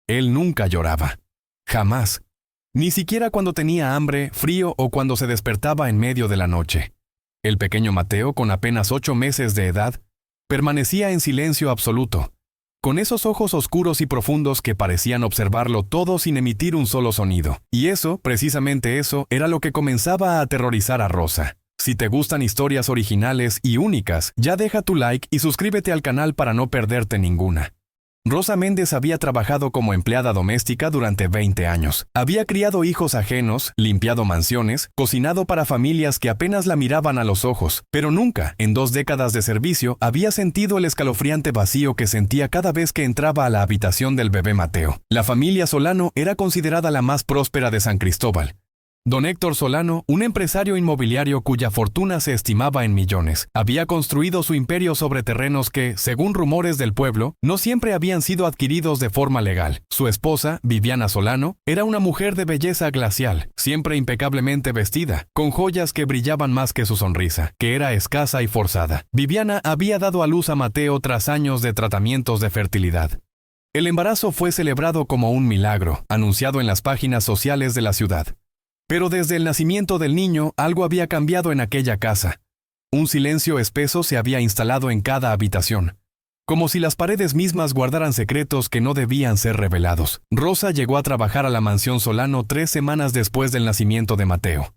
Él nunca lloraba. Jamás. Ni siquiera cuando tenía hambre, frío o cuando se despertaba en medio de la noche. El pequeño Mateo, con apenas 8 meses de edad, permanecía en silencio absoluto, con esos ojos oscuros y profundos que parecían observarlo todo sin emitir un solo sonido. Y eso, precisamente eso, era lo que comenzaba a aterrorizar a Rosa. Si te gustan historias originales y únicas, ya deja tu like y suscríbete al canal para no perderte ninguna. Rosa Méndez había trabajado como empleada doméstica durante 20 años. Había criado hijos ajenos, limpiado mansiones, cocinado para familias que apenas la miraban a los ojos, pero nunca, en 2 décadas de servicio, había sentido el escalofriante vacío que sentía cada vez que entraba a la habitación del bebé Mateo. La familia Solano era considerada la más próspera de San Cristóbal. Don Héctor Solano, un empresario inmobiliario cuya fortuna se estimaba en millones, había construido su imperio sobre terrenos que, según rumores del pueblo, no siempre habían sido adquiridos de forma legal. Su esposa, Viviana Solano, era una mujer de belleza glacial, siempre impecablemente vestida, con joyas que brillaban más que su sonrisa, que era escasa y forzada. Viviana había dado a luz a Mateo tras años de tratamientos de fertilidad. El embarazo fue celebrado como un milagro, anunciado en las páginas sociales de la ciudad. Pero desde el nacimiento del niño, algo había cambiado en aquella casa. Un silencio espeso se había instalado en cada habitación, como si las paredes mismas guardaran secretos que no debían ser revelados. Rosa llegó a trabajar a la mansión Solano 3 semanas después del nacimiento de Mateo.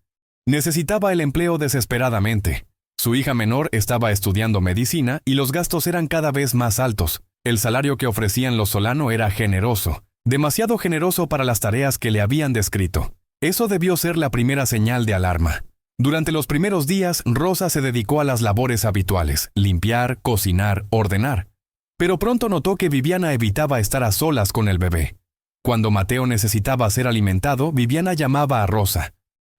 Necesitaba el empleo desesperadamente. Su hija menor estaba estudiando medicina y los gastos eran cada vez más altos. El salario que ofrecían los Solano era generoso, demasiado generoso para las tareas que le habían descrito. Eso debió ser la primera señal de alarma. Durante los primeros días, Rosa se dedicó a las labores habituales, limpiar, cocinar, ordenar. Pero pronto notó que Viviana evitaba estar a solas con el bebé. Cuando Mateo necesitaba ser alimentado, Viviana llamaba a Rosa.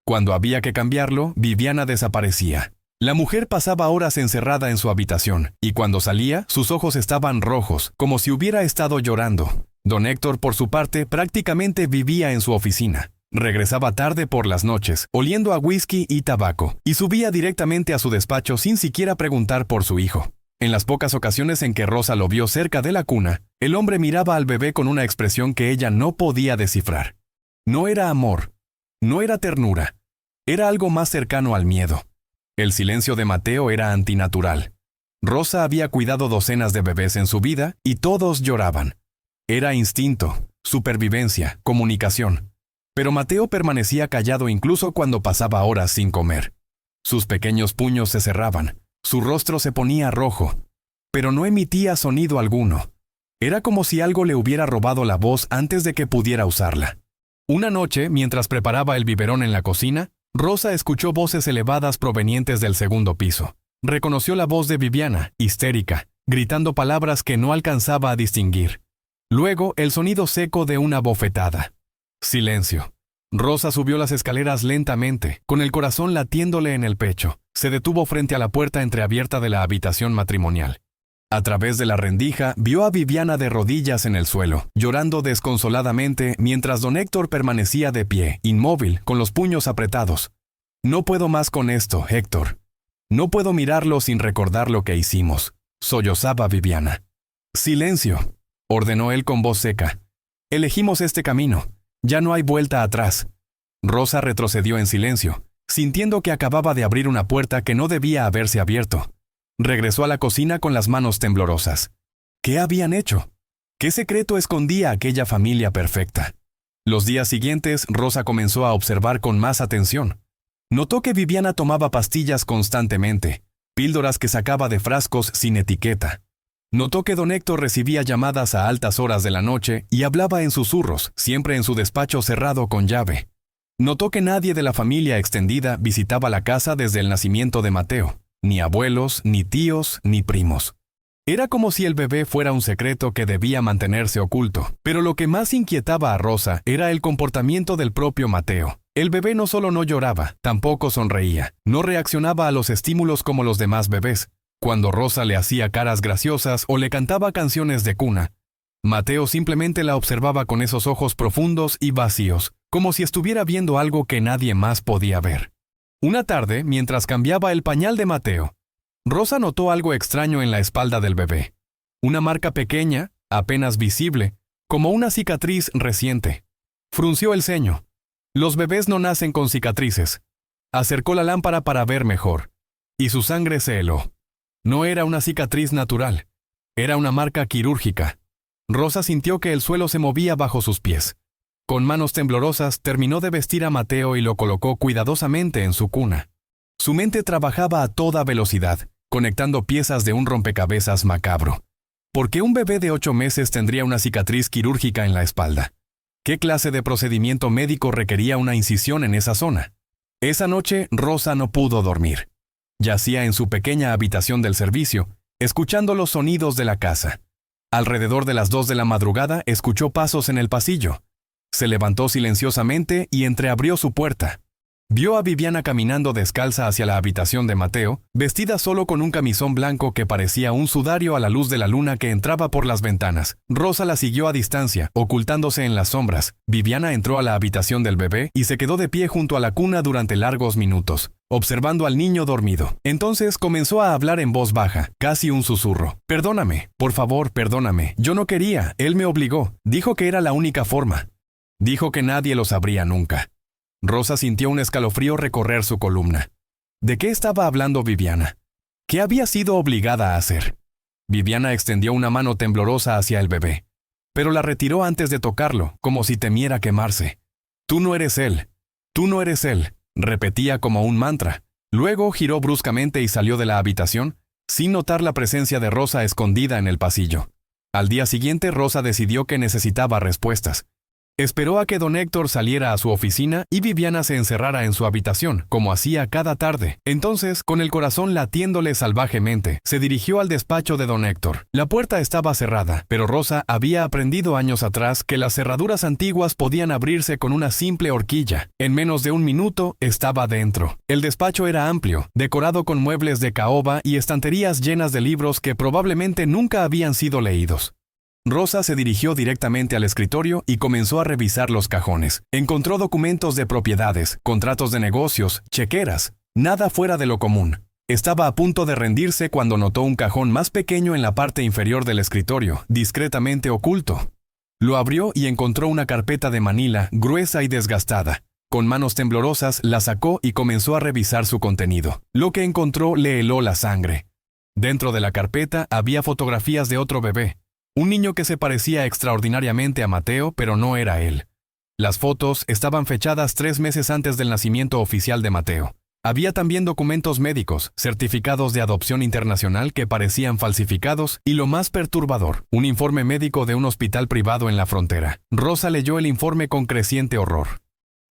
Cuando había que cambiarlo, Viviana desaparecía. La mujer pasaba horas encerrada en su habitación, y cuando salía, sus ojos estaban rojos, como si hubiera estado llorando. Don Héctor, por su parte, prácticamente vivía en su oficina. Regresaba tarde por las noches, oliendo a whisky y tabaco, y subía directamente a su despacho sin siquiera preguntar por su hijo. En las pocas ocasiones en que Rosa lo vio cerca de la cuna, el hombre miraba al bebé con una expresión que ella no podía descifrar. No era amor, no era ternura, era algo más cercano al miedo. El silencio de Mateo era antinatural. Rosa había cuidado docenas de bebés en su vida y todos lloraban. Era instinto, supervivencia, comunicación. Pero Mateo permanecía callado incluso cuando pasaba horas sin comer. Sus pequeños puños se cerraban, su rostro se ponía rojo, pero no emitía sonido alguno. Era como si algo le hubiera robado la voz antes de que pudiera usarla. Una noche, mientras preparaba el biberón en la cocina, Rosa escuchó voces elevadas provenientes del segundo piso. Reconoció la voz de Viviana, histérica, gritando palabras que no alcanzaba a distinguir. Luego, el sonido seco de una bofetada. Silencio. Rosa subió las escaleras lentamente, con el corazón latiéndole en el pecho. Se detuvo frente a la puerta entreabierta de la habitación matrimonial. A través de la rendija, vio a Viviana de rodillas en el suelo, llorando desconsoladamente mientras don Héctor permanecía de pie, inmóvil, con los puños apretados. No puedo más con esto, Héctor. No puedo mirarlo sin recordar lo que hicimos, sollozaba Viviana. Silencio, ordenó él con voz seca. Elegimos este camino. Ya no hay vuelta atrás. Rosa retrocedió en silencio, sintiendo que acababa de abrir una puerta que no debía haberse abierto. Regresó a la cocina con las manos temblorosas. ¿Qué habían hecho? ¿Qué secreto escondía aquella familia perfecta? Los días siguientes, Rosa comenzó a observar con más atención. Notó que Viviana tomaba pastillas constantemente, píldoras que sacaba de frascos sin etiqueta. Notó que don Héctor recibía llamadas a altas horas de la noche y hablaba en susurros, siempre en su despacho cerrado con llave. Notó que nadie de la familia extendida visitaba la casa desde el nacimiento de Mateo, ni abuelos, ni tíos, ni primos. Era como si el bebé fuera un secreto que debía mantenerse oculto, pero lo que más inquietaba a Rosa era el comportamiento del propio Mateo. El bebé no solo no lloraba, tampoco sonreía, no reaccionaba a los estímulos como los demás bebés. Cuando Rosa le hacía caras graciosas o le cantaba canciones de cuna, Mateo simplemente la observaba con esos ojos profundos y vacíos, como si estuviera viendo algo que nadie más podía ver. Una tarde, mientras cambiaba el pañal de Mateo, Rosa notó algo extraño en la espalda del bebé. Una marca pequeña, apenas visible, como una cicatriz reciente. Frunció el ceño. Los bebés no nacen con cicatrices. Acercó la lámpara para ver mejor, y su sangre se heló. No era una cicatriz natural, era una marca quirúrgica. Rosa sintió que el suelo se movía bajo sus pies. Con manos temblorosas terminó de vestir a Mateo y lo colocó cuidadosamente en su cuna. Su mente trabajaba a toda velocidad, conectando piezas de un rompecabezas macabro. ¿Por qué un bebé de 8 meses tendría una cicatriz quirúrgica en la espalda? ¿Qué clase de procedimiento médico requería una incisión en esa zona? Esa noche, Rosa no pudo dormir. Yacía en su pequeña habitación del servicio, escuchando los sonidos de la casa. Alrededor de las 2 de la madrugada escuchó pasos en el pasillo. Se levantó silenciosamente y entreabrió su puerta. Vio a Viviana caminando descalza hacia la habitación de Mateo, vestida solo con un camisón blanco que parecía un sudario a la luz de la luna que entraba por las ventanas. Rosa la siguió a distancia, ocultándose en las sombras. Viviana entró a la habitación del bebé y se quedó de pie junto a la cuna durante largos minutos, observando al niño dormido. Entonces comenzó a hablar en voz baja, casi un susurro. «Perdóname, por favor, perdóname. Yo no quería, él me obligó. Dijo que era la única forma. Dijo que nadie lo sabría nunca». Rosa sintió un escalofrío recorrer su columna. ¿De qué estaba hablando Viviana? ¿Qué había sido obligada a hacer? Viviana extendió una mano temblorosa hacia el bebé, pero la retiró antes de tocarlo, como si temiera quemarse. «Tú no eres él. Tú no eres él», repetía como un mantra. Luego giró bruscamente y salió de la habitación, sin notar la presencia de Rosa escondida en el pasillo. Al día siguiente, Rosa decidió que necesitaba respuestas. Esperó a que don Héctor saliera a su oficina y Viviana se encerrara en su habitación, como hacía cada tarde. Entonces, con el corazón latiéndole salvajemente, se dirigió al despacho de don Héctor. La puerta estaba cerrada, pero Rosa había aprendido años atrás que las cerraduras antiguas podían abrirse con una simple horquilla. En menos de un minuto, estaba dentro. El despacho era amplio, decorado con muebles de caoba y estanterías llenas de libros que probablemente nunca habían sido leídos. Rosa se dirigió directamente al escritorio y comenzó a revisar los cajones. Encontró documentos de propiedades, contratos de negocios, chequeras, nada fuera de lo común. Estaba a punto de rendirse cuando notó un cajón más pequeño en la parte inferior del escritorio, discretamente oculto. Lo abrió y encontró una carpeta de manila, gruesa y desgastada. Con manos temblorosas la sacó y comenzó a revisar su contenido. Lo que encontró le heló la sangre. Dentro de la carpeta había fotografías de otro bebé. Un niño que se parecía extraordinariamente a Mateo, pero no era él. Las fotos estaban fechadas 3 meses antes del nacimiento oficial de Mateo. Había también documentos médicos, certificados de adopción internacional que parecían falsificados y, lo más perturbador, un informe médico de un hospital privado en la frontera. Rosa leyó el informe con creciente horror.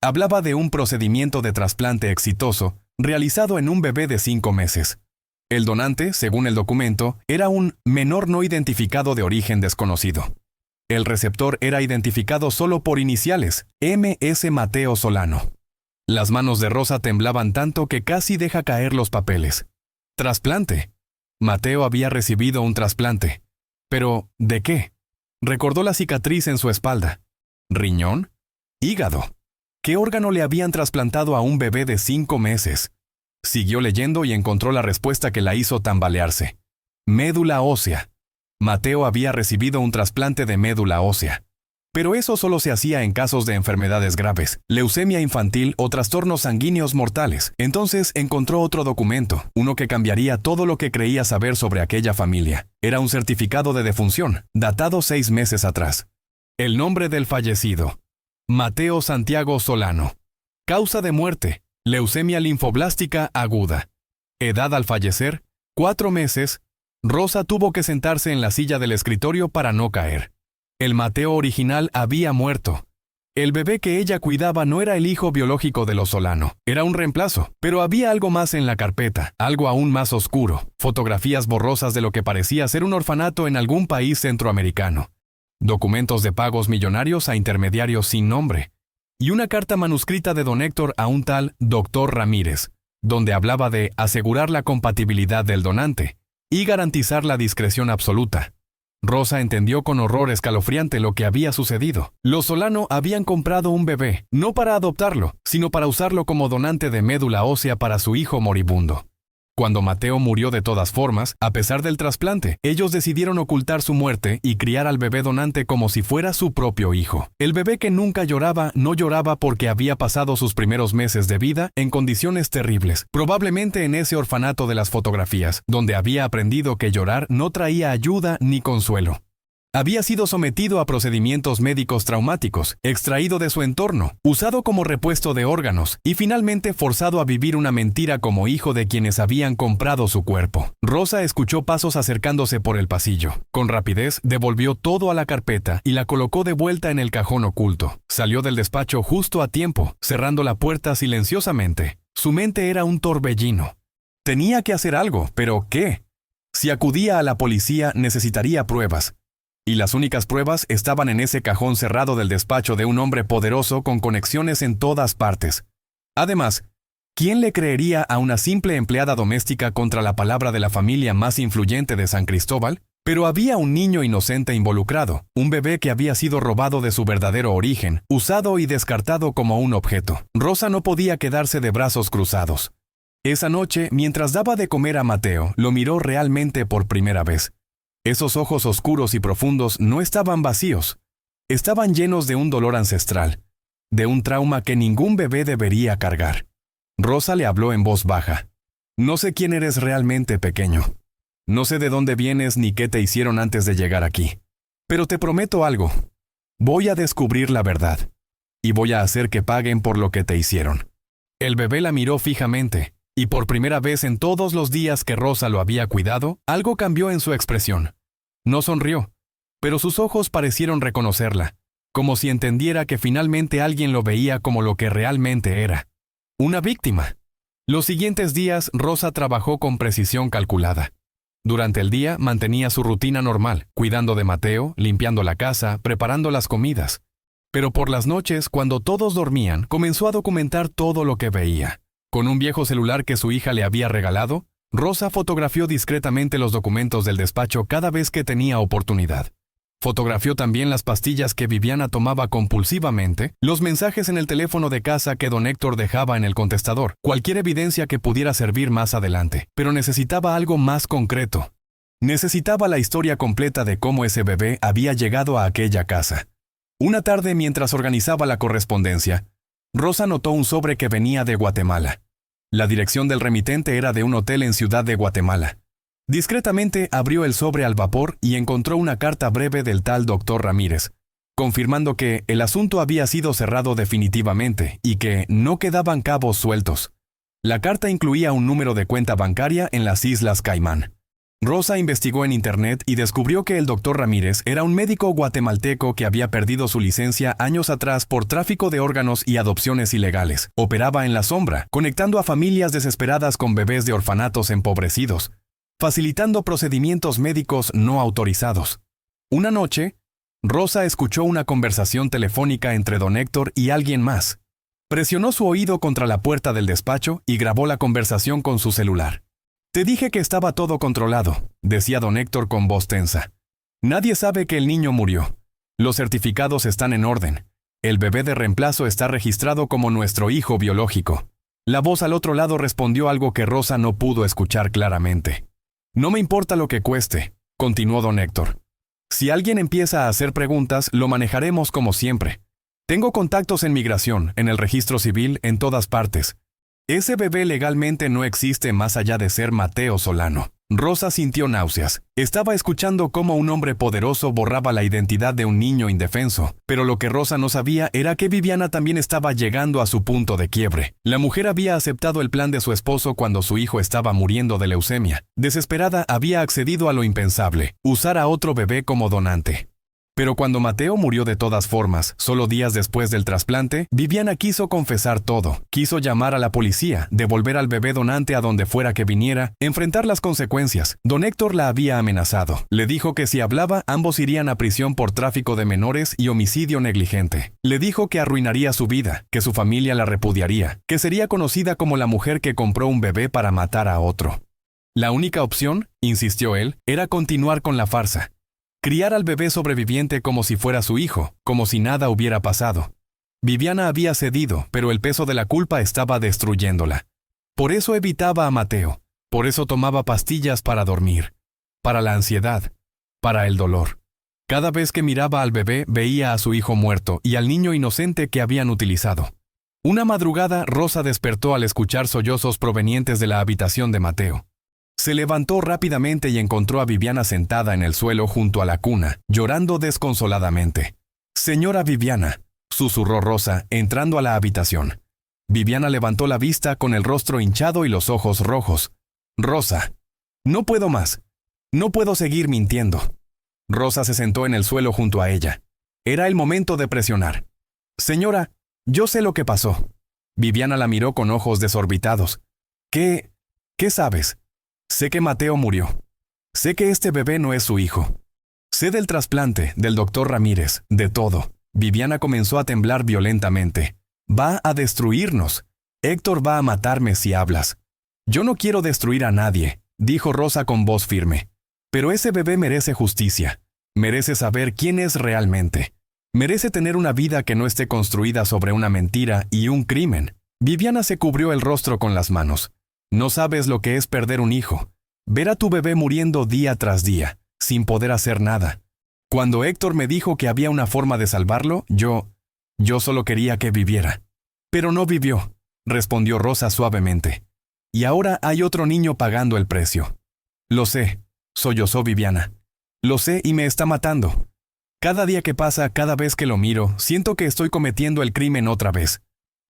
Hablaba de un procedimiento de trasplante exitoso realizado en un bebé de 5 meses. El donante, según el documento, era un menor no identificado de origen desconocido. El receptor era identificado solo por iniciales, M.S. Mateo Solano. Las manos de Rosa temblaban tanto que casi deja caer los papeles. ¿Trasplante? Mateo había recibido un trasplante. ¿Pero de qué? Recordó la cicatriz en su espalda. ¿Riñón? ¿Hígado? ¿Qué órgano le habían trasplantado a un bebé de 5 meses? Siguió leyendo y encontró la respuesta que la hizo tambalearse. Médula ósea. Mateo había recibido un trasplante de médula ósea. Pero eso solo se hacía en casos de enfermedades graves, leucemia infantil o trastornos sanguíneos mortales. Entonces encontró otro documento, uno que cambiaría todo lo que creía saber sobre aquella familia. Era un certificado de defunción, datado 6 meses atrás. El nombre del fallecido: Mateo Santiago Solano. Causa de muerte: leucemia linfoblástica aguda. Edad al fallecer: 4 meses. Rosa tuvo que sentarse en la silla del escritorio para no caer. El Mateo original había muerto. El bebé que ella cuidaba no era el hijo biológico de los Solano, era un reemplazo. Pero había algo más en la carpeta, algo aún más oscuro. Fotografías borrosas de lo que parecía ser un orfanato en algún país centroamericano. Documentos de pagos millonarios a intermediarios sin nombre. Y una carta manuscrita de don Héctor a un tal Dr. Ramírez, donde hablaba de asegurar la compatibilidad del donante y garantizar la discreción absoluta. Rosa entendió con horror escalofriante lo que había sucedido. Los Solano habían comprado un bebé, no para adoptarlo, sino para usarlo como donante de médula ósea para su hijo moribundo. Cuando Mateo murió de todas formas, a pesar del trasplante, ellos decidieron ocultar su muerte y criar al bebé donante como si fuera su propio hijo. El bebé que nunca lloraba, no lloraba porque había pasado sus primeros meses de vida en condiciones terribles, probablemente en ese orfanato de las fotografías, donde había aprendido que llorar no traía ayuda ni consuelo. Había sido sometido a procedimientos médicos traumáticos, extraído de su entorno, usado como repuesto de órganos y finalmente forzado a vivir una mentira como hijo de quienes habían comprado su cuerpo. Rosa escuchó pasos acercándose por el pasillo. Con rapidez, devolvió todo a la carpeta y la colocó de vuelta en el cajón oculto. Salió del despacho justo a tiempo, cerrando la puerta silenciosamente. Su mente era un torbellino. Tenía que hacer algo, pero ¿qué? Si acudía a la policía, necesitaría pruebas. Y las únicas pruebas estaban en ese cajón cerrado del despacho de un hombre poderoso con conexiones en todas partes. Además, ¿quién le creería a una simple empleada doméstica contra la palabra de la familia más influyente de San Cristóbal? Pero había un niño inocente involucrado, un bebé que había sido robado de su verdadero origen, usado y descartado como un objeto. Rosa no podía quedarse de brazos cruzados. Esa noche, mientras daba de comer a Mateo, lo miró realmente por primera vez. Esos ojos oscuros y profundos no estaban vacíos. Estaban llenos de un dolor ancestral, de un trauma que ningún bebé debería cargar. Rosa le habló en voz baja. No sé quién eres realmente, pequeño. No sé de dónde vienes ni qué te hicieron antes de llegar aquí. Pero te prometo algo. Voy a descubrir la verdad. Y voy a hacer que paguen por lo que te hicieron. El bebé la miró fijamente. Y por primera vez en todos los días que Rosa lo había cuidado, algo cambió en su expresión. No sonrió, pero sus ojos parecieron reconocerla, como si entendiera que finalmente alguien lo veía como lo que realmente era. Una víctima. Los siguientes días, Rosa trabajó con precisión calculada. Durante el día mantenía su rutina normal, cuidando de Mateo, limpiando la casa, preparando las comidas. Pero por las noches, cuando todos dormían, comenzó a documentar todo lo que veía. Con un viejo celular que su hija le había regalado, Rosa fotografió discretamente los documentos del despacho cada vez que tenía oportunidad. Fotografió también las pastillas que Viviana tomaba compulsivamente, los mensajes en el teléfono de casa que don Héctor dejaba en el contestador, cualquier evidencia que pudiera servir más adelante. Pero necesitaba algo más concreto. Necesitaba la historia completa de cómo ese bebé había llegado a aquella casa. Una tarde, mientras organizaba la correspondencia, Rosa notó un sobre que venía de Guatemala. La dirección del remitente era de un hotel en Ciudad de Guatemala. Discretamente abrió el sobre al vapor y encontró una carta breve del tal doctor Ramírez, confirmando que el asunto había sido cerrado definitivamente y que no quedaban cabos sueltos. La carta incluía un número de cuenta bancaria en las Islas Caimán. Rosa investigó en internet y descubrió que el doctor Ramírez era un médico guatemalteco que había perdido su licencia años atrás por tráfico de órganos y adopciones ilegales. Operaba en la sombra, conectando a familias desesperadas con bebés de orfanatos empobrecidos, facilitando procedimientos médicos no autorizados. Una noche, Rosa escuchó una conversación telefónica entre don Héctor y alguien más. Presionó su oído contra la puerta del despacho y grabó la conversación con su celular. «Te dije que estaba todo controlado», decía don Héctor con voz tensa. «Nadie sabe que el niño murió. Los certificados están en orden. El bebé de reemplazo está registrado como nuestro hijo biológico». La voz al otro lado respondió algo que Rosa no pudo escuchar claramente. «No me importa lo que cueste», continuó don Héctor. «Si alguien empieza a hacer preguntas, lo manejaremos como siempre. Tengo contactos en migración, en el registro civil, en todas partes. Ese bebé legalmente no existe más allá de ser Mateo Solano». Rosa sintió náuseas. Estaba escuchando cómo un hombre poderoso borraba la identidad de un niño indefenso, pero lo que Rosa no sabía era que Viviana también estaba llegando a su punto de quiebre. La mujer había aceptado el plan de su esposo cuando su hijo estaba muriendo de leucemia. Desesperada, había accedido a lo impensable, usar a otro bebé como donante. Pero cuando Mateo murió de todas formas, solo días después del trasplante, Viviana quiso confesar todo. Quiso llamar a la policía, devolver al bebé donante a donde fuera que viniera, enfrentar las consecuencias. Don Héctor la había amenazado. Le dijo que si hablaba, ambos irían a prisión por tráfico de menores y homicidio negligente. Le dijo que arruinaría su vida, que su familia la repudiaría, que sería conocida como la mujer que compró un bebé para matar a otro. La única opción, insistió él, era continuar con la farsa. Criar al bebé sobreviviente como si fuera su hijo, como si nada hubiera pasado. Viviana había cedido, pero el peso de la culpa estaba destruyéndola. Por eso evitaba a Mateo. Por eso tomaba pastillas para dormir, para la ansiedad, para el dolor. Cada vez que miraba al bebé veía a su hijo muerto y al niño inocente que habían utilizado. Una madrugada, Rosa despertó al escuchar sollozos provenientes de la habitación de Mateo. Se levantó rápidamente y encontró a Viviana sentada en el suelo junto a la cuna, llorando desconsoladamente. «Señora Viviana», susurró Rosa, entrando a la habitación. Viviana levantó la vista con el rostro hinchado y los ojos rojos. «Rosa, no puedo más. No puedo seguir mintiendo». Rosa se sentó en el suelo junto a ella. Era el momento de presionar. «Señora, yo sé lo que pasó». Viviana la miró con ojos desorbitados. ¿Qué sabes? Sé que Mateo murió. Sé que este bebé no es su hijo. Sé del trasplante, del doctor Ramírez, de todo. Viviana comenzó a temblar violentamente. Va a destruirnos. Héctor va a matarme si hablas. Yo no quiero destruir a nadie, dijo Rosa con voz firme. Pero ese bebé merece justicia. Merece saber quién es realmente. Merece tener una vida que no esté construida sobre una mentira y un crimen. Viviana se cubrió el rostro con las manos. No sabes lo que es perder un hijo. Ver a tu bebé muriendo día tras día, sin poder hacer nada. Cuando Héctor me dijo que había una forma de salvarlo, yo solo quería que viviera. Pero no vivió, respondió Rosa suavemente. Y ahora hay otro niño pagando el precio. Lo sé, sollozó Viviana. Lo sé y me está matando. Cada día que pasa, cada vez que lo miro, siento que estoy cometiendo el crimen otra vez.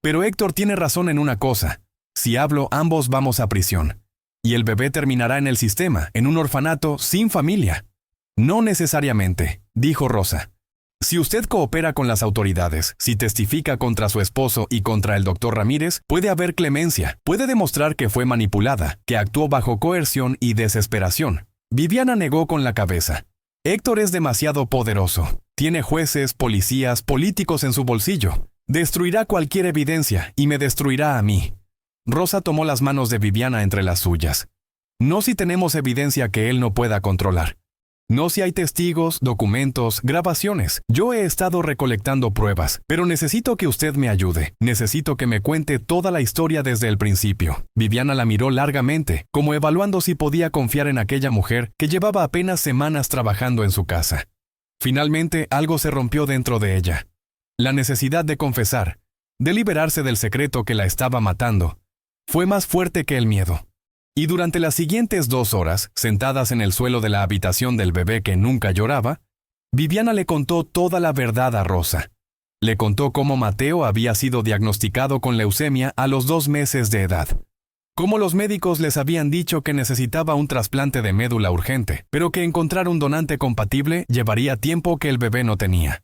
Pero Héctor tiene razón en una cosa. Si hablo, ambos vamos a prisión. Y el bebé terminará en el sistema, en un orfanato, sin familia. No necesariamente, dijo Rosa. Si usted coopera con las autoridades, si testifica contra su esposo y contra el doctor Ramírez, puede haber clemencia, puede demostrar que fue manipulada, que actuó bajo coerción y desesperación. Viviana negó con la cabeza. Héctor es demasiado poderoso. Tiene jueces, policías, políticos en su bolsillo. Destruirá cualquier evidencia y me destruirá a mí. Rosa tomó las manos de Viviana entre las suyas. No si tenemos evidencia que él no pueda controlar. No si hay testigos, documentos, grabaciones. Yo he estado recolectando pruebas, pero necesito que usted me ayude. Necesito que me cuente toda la historia desde el principio. Viviana la miró largamente, como evaluando si podía confiar en aquella mujer que llevaba apenas semanas trabajando en su casa. Finalmente, algo se rompió dentro de ella. La necesidad de confesar, de liberarse del secreto que la estaba matando, fue más fuerte que el miedo. Y durante las siguientes 2 horas, sentadas en el suelo de la habitación del bebé que nunca lloraba, Viviana le contó toda la verdad a Rosa. Le contó cómo Mateo había sido diagnosticado con leucemia a los 2 meses de edad. Cómo los médicos les habían dicho que necesitaba un trasplante de médula urgente, pero que encontrar un donante compatible llevaría tiempo que el bebé no tenía.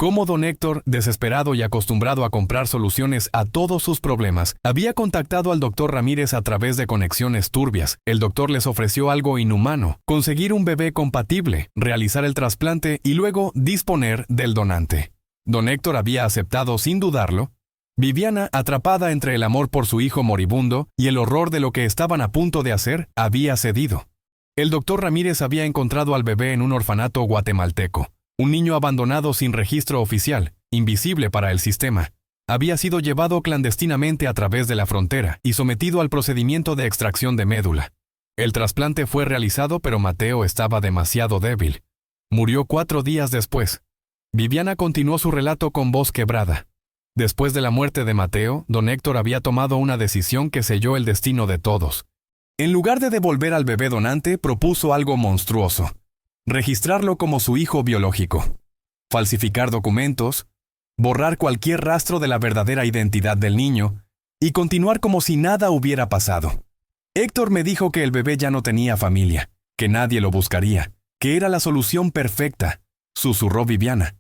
Cómo don Héctor, desesperado y acostumbrado a comprar soluciones a todos sus problemas, había contactado al doctor Ramírez a través de conexiones turbias. El doctor les ofreció algo inhumano, conseguir un bebé compatible, realizar el trasplante y luego disponer del donante. Don Héctor había aceptado sin dudarlo. Viviana, atrapada entre el amor por su hijo moribundo y el horror de lo que estaban a punto de hacer, había cedido. El doctor Ramírez había encontrado al bebé en un orfanato guatemalteco. Un niño abandonado sin registro oficial, invisible para el sistema. Había sido llevado clandestinamente a través de la frontera y sometido al procedimiento de extracción de médula. El trasplante fue realizado, pero Mateo estaba demasiado débil. Murió 4 días después. Viviana continuó su relato con voz quebrada. Después de la muerte de Mateo, don Héctor había tomado una decisión que selló el destino de todos. En lugar de devolver al bebé donante, propuso algo monstruoso. Registrarlo como su hijo biológico, falsificar documentos, borrar cualquier rastro de la verdadera identidad del niño y continuar como si nada hubiera pasado. Héctor me dijo que el bebé ya no tenía familia, que nadie lo buscaría, que era la solución perfecta, susurró Viviana.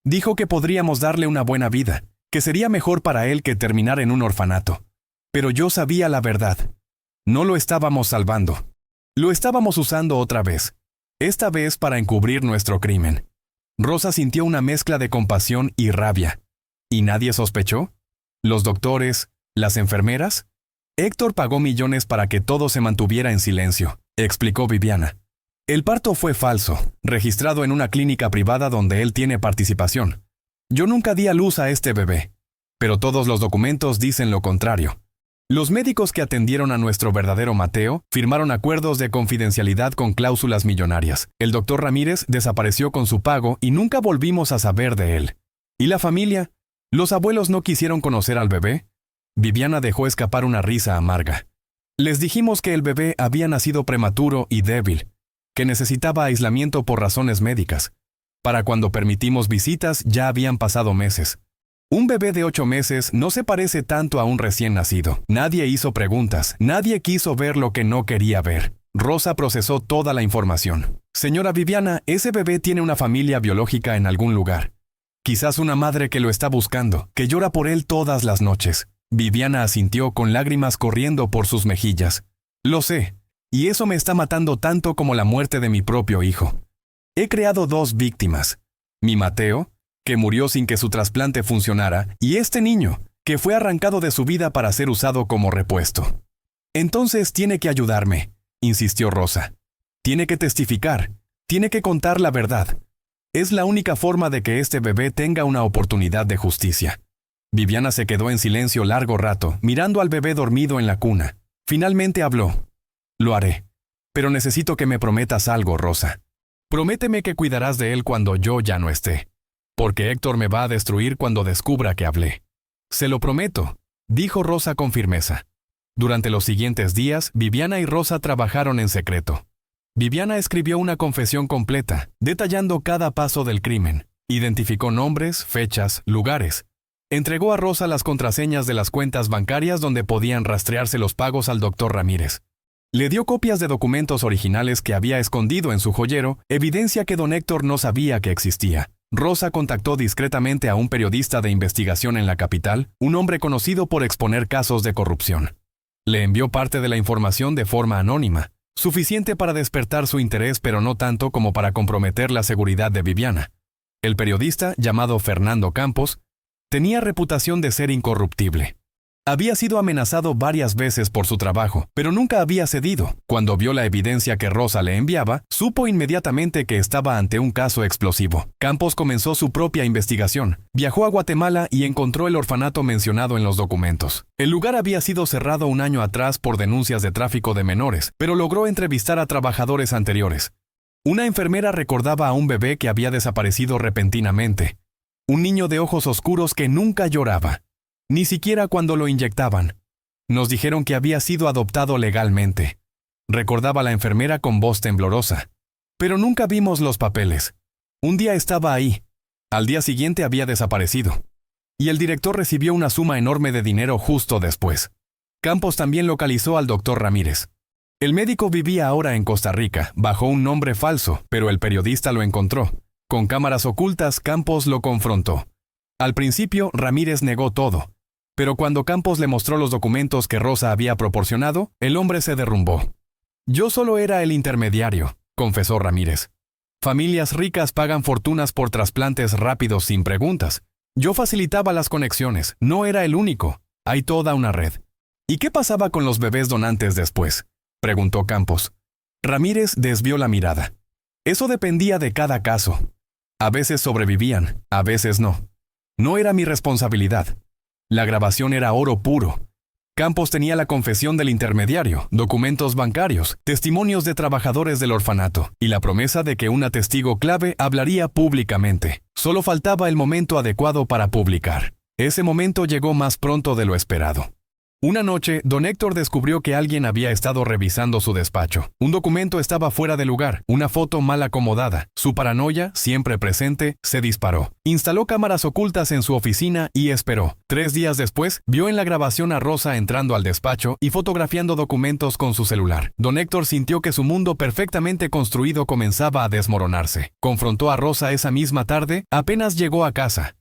Dijo que podríamos darle una buena vida, que sería mejor para él que terminar en un orfanato. Pero yo sabía la verdad. No lo estábamos salvando. Lo estábamos usando otra vez. Esta vez para encubrir nuestro crimen. Rosa sintió una mezcla de compasión y rabia. ¿Y nadie sospechó? ¿Los doctores? ¿Las enfermeras? Héctor pagó millones para que todo se mantuviera en silencio, explicó Viviana. El parto fue falso, registrado en una clínica privada donde él tiene participación. Yo nunca di a luz a este bebé, pero todos los documentos dicen lo contrario. Los médicos que atendieron a nuestro verdadero Mateo firmaron acuerdos de confidencialidad con cláusulas millonarias. El doctor Ramírez desapareció con su pago y nunca volvimos a saber de él. ¿Y la familia? ¿Los abuelos no quisieron conocer al bebé? Viviana dejó escapar una risa amarga. Les dijimos que el bebé había nacido prematuro y débil, que necesitaba aislamiento por razones médicas. Para cuando permitimos visitas ya habían pasado meses. Un bebé de 8 meses no se parece tanto a un recién nacido. Nadie hizo preguntas, nadie quiso ver lo que no quería ver. Rosa procesó toda la información. Señora Viviana, ese bebé tiene una familia biológica en algún lugar. Quizás una madre que lo está buscando, que llora por él todas las noches. Viviana asintió con lágrimas corriendo por sus mejillas. Lo sé, y eso me está matando tanto como la muerte de mi propio hijo. He creado 2 víctimas. Mi Mateo, que murió sin que su trasplante funcionara, y este niño, que fue arrancado de su vida para ser usado como repuesto. Entonces tiene que ayudarme, insistió Rosa. Tiene que testificar, tiene que contar la verdad. Es la única forma de que este bebé tenga una oportunidad de justicia. Viviana se quedó en silencio largo rato, mirando al bebé dormido en la cuna. Finalmente habló. Lo haré. Pero necesito que me prometas algo, Rosa. Prométeme que cuidarás de él cuando yo ya no esté. Porque Héctor me va a destruir cuando descubra que hablé. Se lo prometo, dijo Rosa con firmeza. Durante los siguientes días, Viviana y Rosa trabajaron en secreto. Viviana escribió una confesión completa, detallando cada paso del crimen. Identificó nombres, fechas, lugares. Entregó a Rosa las contraseñas de las cuentas bancarias donde podían rastrearse los pagos al doctor Ramírez. Le dio copias de documentos originales que había escondido en su joyero, evidencia que don Héctor no sabía que existía. Rosa contactó discretamente a un periodista de investigación en la capital, un hombre conocido por exponer casos de corrupción. Le envió parte de la información de forma anónima, suficiente para despertar su interés pero no tanto como para comprometer la seguridad de Viviana. El periodista, llamado Fernando Campos, tenía reputación de ser incorruptible. Había sido amenazado varias veces por su trabajo, pero nunca había cedido. Cuando vio la evidencia que Rosa le enviaba, supo inmediatamente que estaba ante un caso explosivo. Campos comenzó su propia investigación. Viajó a Guatemala y encontró el orfanato mencionado en los documentos. El lugar había sido cerrado un año atrás por denuncias de tráfico de menores, pero logró entrevistar a trabajadores anteriores. Una enfermera recordaba a un bebé que había desaparecido repentinamente. Un niño de ojos oscuros que nunca lloraba. Ni siquiera cuando lo inyectaban. Nos dijeron que había sido adoptado legalmente. Recordaba la enfermera con voz temblorosa. Pero nunca vimos los papeles. Un día estaba ahí. Al día siguiente había desaparecido. Y el director recibió una suma enorme de dinero justo después. Campos también localizó al doctor Ramírez. El médico vivía ahora en Costa Rica, bajo un nombre falso, pero el periodista lo encontró. Con cámaras ocultas, Campos lo confrontó. Al principio, Ramírez negó todo. Pero cuando Campos le mostró los documentos que Rosa había proporcionado, el hombre se derrumbó. Yo solo era el intermediario, confesó Ramírez. Familias ricas pagan fortunas por trasplantes rápidos sin preguntas. Yo facilitaba las conexiones, no era el único. Hay toda una red. ¿Y qué pasaba con los bebés donantes después?, preguntó Campos. Ramírez desvió la mirada. Eso dependía de cada caso. A veces sobrevivían, a veces no. No era mi responsabilidad. La grabación era oro puro. Campos tenía la confesión del intermediario, documentos bancarios, testimonios de trabajadores del orfanato y la promesa de que una testigo clave hablaría públicamente. Solo faltaba el momento adecuado para publicar. Ese momento llegó más pronto de lo esperado. Una noche, don Héctor descubrió que alguien había estado revisando su despacho. Un documento estaba fuera de lugar, una foto mal acomodada. Su paranoia, siempre presente, se disparó. Instaló cámaras ocultas en su oficina y esperó. 3 días después, vio en la grabación a Rosa entrando al despacho y fotografiando documentos con su celular. Don Héctor sintió que su mundo perfectamente construido comenzaba a desmoronarse. Confrontó a Rosa esa misma tarde, apenas llegó a casa.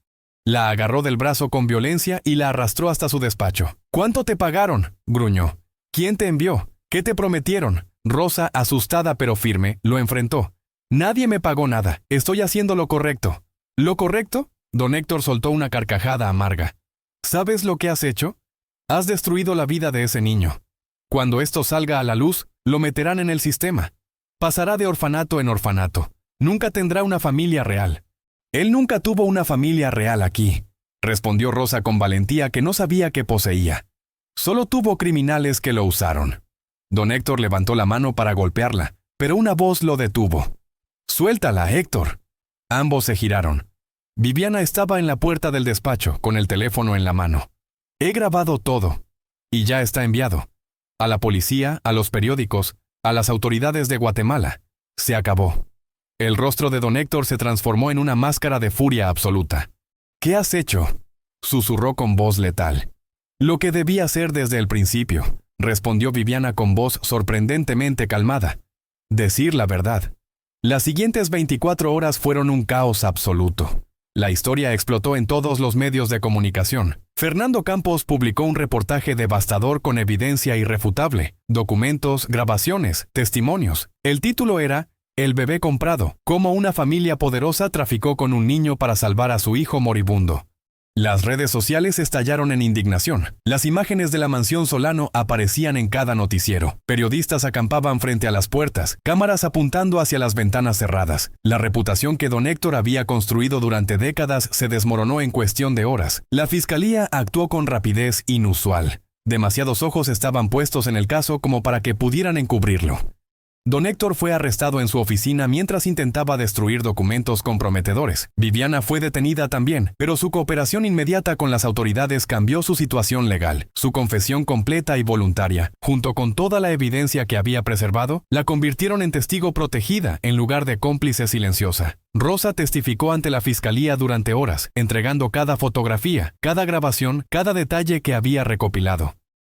La agarró del brazo con violencia y la arrastró hasta su despacho. ¿Cuánto te pagaron?, gruñó. ¿Quién te envió? ¿Qué te prometieron? Rosa, asustada pero firme, lo enfrentó. Nadie me pagó nada. Estoy haciendo lo correcto. ¿Lo correcto? Don Héctor soltó una carcajada amarga. ¿Sabes lo que has hecho? Has destruido la vida de ese niño. Cuando esto salga a la luz, lo meterán en el sistema. Pasará de orfanato en orfanato. Nunca tendrá una familia real. Él nunca tuvo una familia real aquí, respondió Rosa con valentía que no sabía que poseía. Solo tuvo criminales que lo usaron. Don Héctor levantó la mano para golpearla, pero una voz lo detuvo. «Suéltala, Héctor». Ambos se giraron. Viviana estaba en la puerta del despacho, con el teléfono en la mano. «He grabado todo. Y ya está enviado. A la policía, a los periódicos, a las autoridades de Guatemala. Se acabó». El rostro de don Héctor se transformó en una máscara de furia absoluta. «¿Qué has hecho?», susurró con voz letal. «Lo que debía hacer desde el principio», respondió Viviana con voz sorprendentemente calmada. «Decir la verdad». Las siguientes 24 horas fueron un caos absoluto. La historia explotó en todos los medios de comunicación. Fernando Campos publicó un reportaje devastador con evidencia irrefutable, documentos, grabaciones, testimonios. El título era «El bebé comprado, cómo una familia poderosa traficó con un niño para salvar a su hijo moribundo». Las redes sociales estallaron en indignación. Las imágenes de la mansión Solano aparecían en cada noticiero. Periodistas acampaban frente a las puertas, cámaras apuntando hacia las ventanas cerradas. La reputación que don Héctor había construido durante décadas se desmoronó en cuestión de horas. La fiscalía actuó con rapidez inusual. Demasiados ojos estaban puestos en el caso como para que pudieran encubrirlo. Don Héctor fue arrestado en su oficina mientras intentaba destruir documentos comprometedores. Viviana fue detenida también, pero su cooperación inmediata con las autoridades cambió su situación legal. Su confesión completa y voluntaria, junto con toda la evidencia que había preservado, la convirtieron en testigo protegida en lugar de cómplice silenciosa. Rosa testificó ante la fiscalía durante horas, entregando cada fotografía, cada grabación, cada detalle que había recopilado.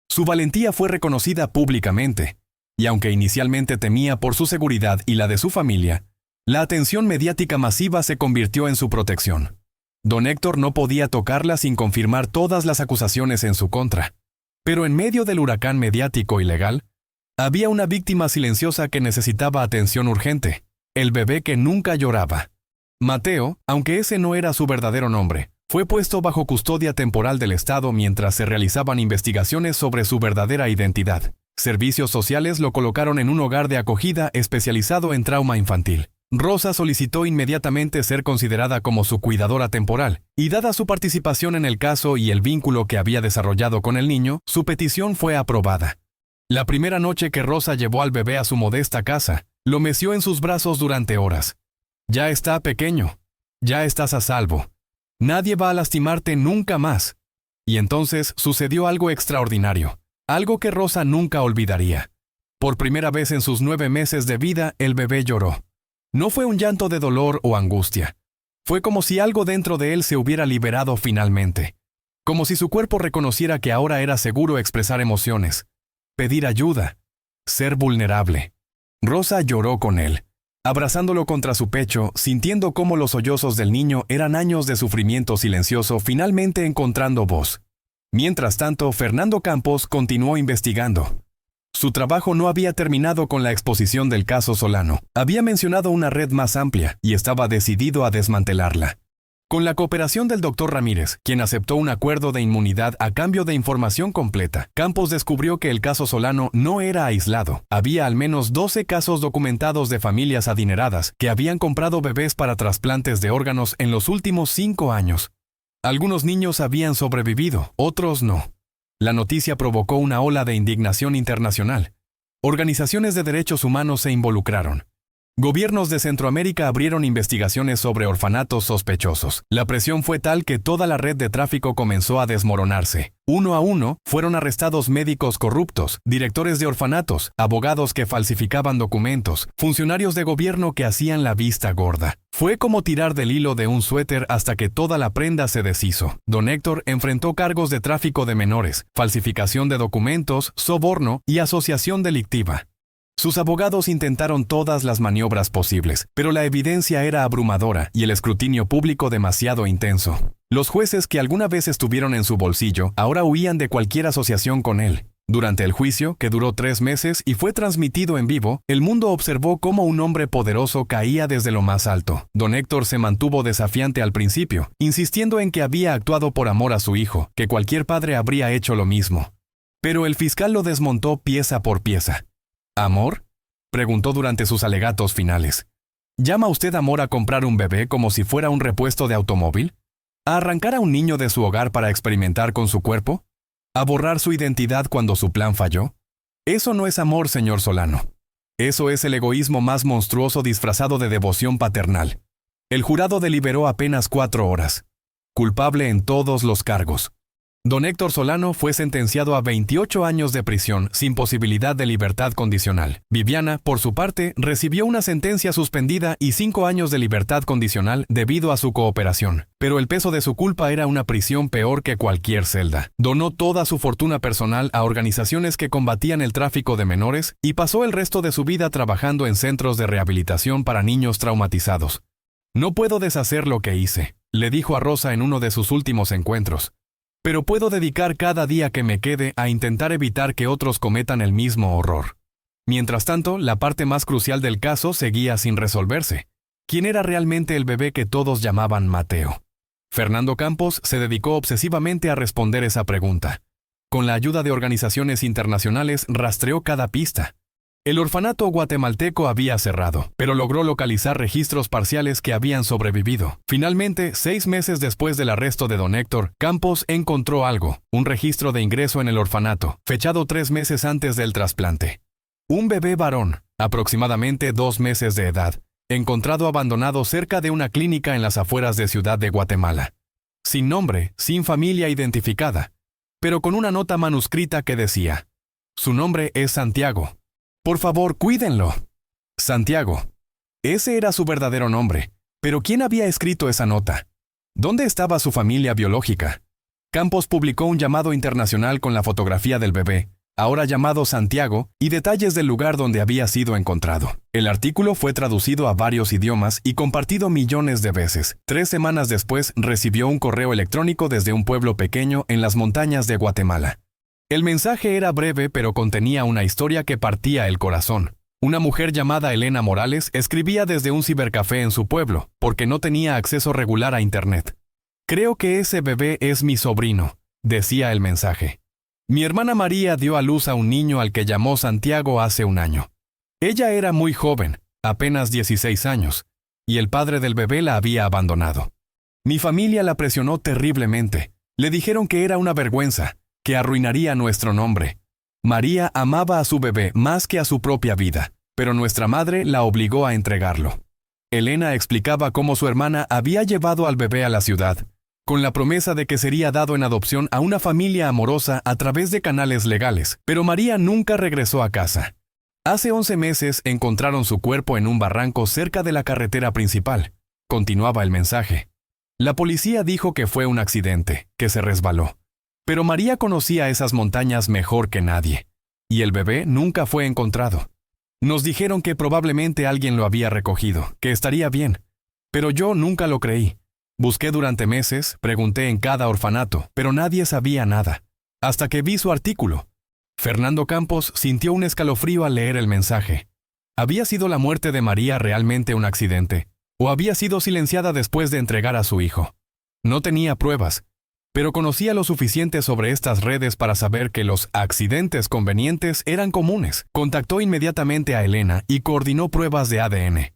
Su valentía fue reconocida públicamente. Y aunque inicialmente temía por su seguridad y la de su familia, la atención mediática masiva se convirtió en su protección. Don Héctor no podía tocarla sin confirmar todas las acusaciones en su contra. Pero en medio del huracán mediático y legal, había una víctima silenciosa que necesitaba atención urgente, el bebé que nunca lloraba. Mateo, aunque ese no era su verdadero nombre, fue puesto bajo custodia temporal del Estado mientras se realizaban investigaciones sobre su verdadera identidad. Servicios sociales lo colocaron en un hogar de acogida especializado en trauma infantil. Rosa solicitó inmediatamente ser considerada como su cuidadora temporal, y dada su participación en el caso y el vínculo que había desarrollado con el niño, su petición fue aprobada. La primera noche que Rosa llevó al bebé a su modesta casa, lo meció en sus brazos durante horas. «Ya está pequeño. Ya estás a salvo. Nadie va a lastimarte nunca más». Y entonces sucedió algo extraordinario. Algo que Rosa nunca olvidaría. Por primera vez en sus 9 meses de vida, el bebé lloró. No fue un llanto de dolor o angustia. Fue como si algo dentro de él se hubiera liberado finalmente. Como si su cuerpo reconociera que ahora era seguro expresar emociones, pedir ayuda, ser vulnerable. Rosa lloró con él, abrazándolo contra su pecho, sintiendo cómo los sollozos del niño eran años de sufrimiento silencioso finalmente encontrando voz. Mientras tanto, Fernando Campos continuó investigando. Su trabajo no había terminado con la exposición del caso Solano. Había mencionado una red más amplia y estaba decidido a desmantelarla. Con la cooperación del Dr. Ramírez, quien aceptó un acuerdo de inmunidad a cambio de información completa, Campos descubrió que el caso Solano no era aislado. Había al menos 12 casos documentados de familias adineradas que habían comprado bebés para trasplantes de órganos en los últimos 5 años. Algunos niños habían sobrevivido, otros no. La noticia provocó una ola de indignación internacional. Organizaciones de derechos humanos se involucraron. Gobiernos de Centroamérica abrieron investigaciones sobre orfanatos sospechosos. La presión fue tal que toda la red de tráfico comenzó a desmoronarse. Uno a uno, fueron arrestados médicos corruptos, directores de orfanatos, abogados que falsificaban documentos, funcionarios de gobierno que hacían la vista gorda. Fue como tirar del hilo de un suéter hasta que toda la prenda se deshizo. Don Héctor enfrentó cargos de tráfico de menores, falsificación de documentos, soborno y asociación delictiva. Sus abogados intentaron todas las maniobras posibles, pero la evidencia era abrumadora y el escrutinio público demasiado intenso. Los jueces que alguna vez estuvieron en su bolsillo ahora huían de cualquier asociación con él. Durante el juicio, que duró 3 meses y fue transmitido en vivo, el mundo observó cómo un hombre poderoso caía desde lo más alto. Don Héctor se mantuvo desafiante al principio, insistiendo en que había actuado por amor a su hijo, que cualquier padre habría hecho lo mismo. Pero el fiscal lo desmontó pieza por pieza. ¿Amor?, preguntó durante sus alegatos finales. ¿Llama usted amor a comprar un bebé como si fuera un repuesto de automóvil? ¿A arrancar a un niño de su hogar para experimentar con su cuerpo? ¿A borrar su identidad cuando su plan falló? Eso no es amor, señor Solano. Eso es el egoísmo más monstruoso disfrazado de devoción paternal. El jurado deliberó apenas 4 horas. Culpable en todos los cargos. Don Héctor Solano fue sentenciado a 28 años de prisión sin posibilidad de libertad condicional. Viviana, por su parte, recibió una sentencia suspendida y 5 años de libertad condicional debido a su cooperación. Pero el peso de su culpa era una prisión peor que cualquier celda. Donó toda su fortuna personal a organizaciones que combatían el tráfico de menores y pasó el resto de su vida trabajando en centros de rehabilitación para niños traumatizados. «No puedo deshacer lo que hice», le dijo a Rosa en uno de sus últimos encuentros. «Pero puedo dedicar cada día que me quede a intentar evitar que otros cometan el mismo horror». Mientras tanto, la parte más crucial del caso seguía sin resolverse. ¿Quién era realmente el bebé que todos llamaban Mateo? Fernando Campos se dedicó obsesivamente a responder esa pregunta. Con la ayuda de organizaciones internacionales rastreó cada pista. El orfanato guatemalteco había cerrado, pero logró localizar registros parciales que habían sobrevivido. Finalmente, 6 meses después del arresto de don Héctor, Campos encontró algo, un registro de ingreso en el orfanato, fechado 3 meses antes del trasplante. Un bebé varón, aproximadamente 2 meses de edad, encontrado abandonado cerca de una clínica en las afueras de Ciudad de Guatemala. Sin nombre, sin familia identificada, pero con una nota manuscrita que decía: «Su nombre es Santiago. Por favor, cuídenlo». Santiago. Ese era su verdadero nombre. Pero ¿quién había escrito esa nota? ¿Dónde estaba su familia biológica? Campos publicó un llamado internacional con la fotografía del bebé, ahora llamado Santiago, y detalles del lugar donde había sido encontrado. El artículo fue traducido a varios idiomas y compartido millones de veces. 3 semanas después recibió un correo electrónico desde un pueblo pequeño en las montañas de Guatemala. El mensaje era breve, pero contenía una historia que partía el corazón. Una mujer llamada Elena Morales escribía desde un cibercafé en su pueblo, porque no tenía acceso regular a Internet. «Creo que ese bebé es mi sobrino», decía el mensaje. «Mi hermana María dio a luz a un niño al que llamó Santiago hace 1 año. Ella era muy joven, apenas 16 años, y el padre del bebé la había abandonado. Mi familia la presionó terriblemente. Le dijeron que era una vergüenza, que arruinaría nuestro nombre. María amaba a su bebé más que a su propia vida, pero nuestra madre la obligó a entregarlo». Elena explicaba cómo su hermana había llevado al bebé a la ciudad, con la promesa de que sería dado en adopción a una familia amorosa a través de canales legales, pero María nunca regresó a casa. Hace 11 meses encontraron su cuerpo en un barranco cerca de la carretera principal. Continuaba el mensaje. La policía dijo que fue un accidente, que se resbaló. Pero María conocía esas montañas mejor que nadie, y el bebé nunca fue encontrado. Nos dijeron que probablemente alguien lo había recogido, que estaría bien, pero yo nunca lo creí. Busqué durante meses, pregunté en cada orfanato, pero nadie sabía nada, hasta que vi su artículo. Fernando Campos sintió un escalofrío al leer el mensaje. ¿Había sido la muerte de María realmente un accidente? ¿O había sido silenciada después de entregar a su hijo? No tenía pruebas, pero conocía lo suficiente sobre estas redes para saber que los accidentes convenientes eran comunes. Contactó inmediatamente a Elena y coordinó pruebas de ADN.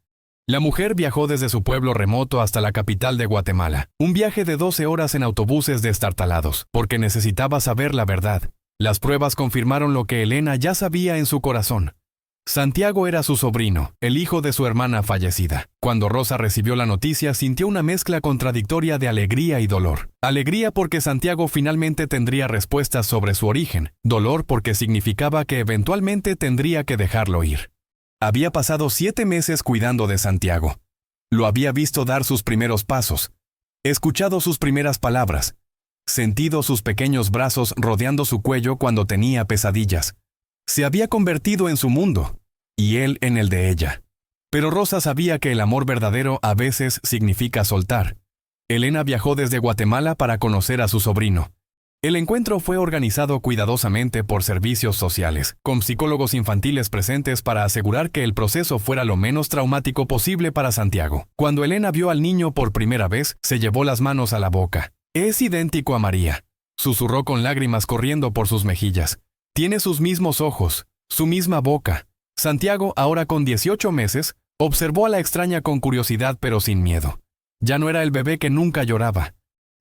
La mujer viajó desde su pueblo remoto hasta la capital de Guatemala, un viaje de 12 horas en autobuses destartalados, porque necesitaba saber la verdad. Las pruebas confirmaron lo que Elena ya sabía en su corazón. Santiago era su sobrino, el hijo de su hermana fallecida. Cuando Rosa recibió la noticia, sintió una mezcla contradictoria de alegría y dolor. Alegría porque Santiago finalmente tendría respuestas sobre su origen. Dolor porque significaba que eventualmente tendría que dejarlo ir. Había pasado 7 meses cuidando de Santiago. Lo había visto dar sus primeros pasos, escuchado sus primeras palabras, sentido sus pequeños brazos rodeando su cuello cuando tenía pesadillas. Se había convertido en su mundo, y él en el de ella. Pero Rosa sabía que el amor verdadero a veces significa soltar. Elena viajó desde Guatemala para conocer a su sobrino. El encuentro fue organizado cuidadosamente por servicios sociales, con psicólogos infantiles presentes para asegurar que el proceso fuera lo menos traumático posible para Santiago. Cuando Elena vio al niño por primera vez, se llevó las manos a la boca. «Es idéntico a María», susurró con lágrimas corriendo por sus mejillas. «Tiene sus mismos ojos, su misma boca». Santiago, ahora con 18 meses, observó a la extraña con curiosidad pero sin miedo. Ya no era el bebé que nunca lloraba.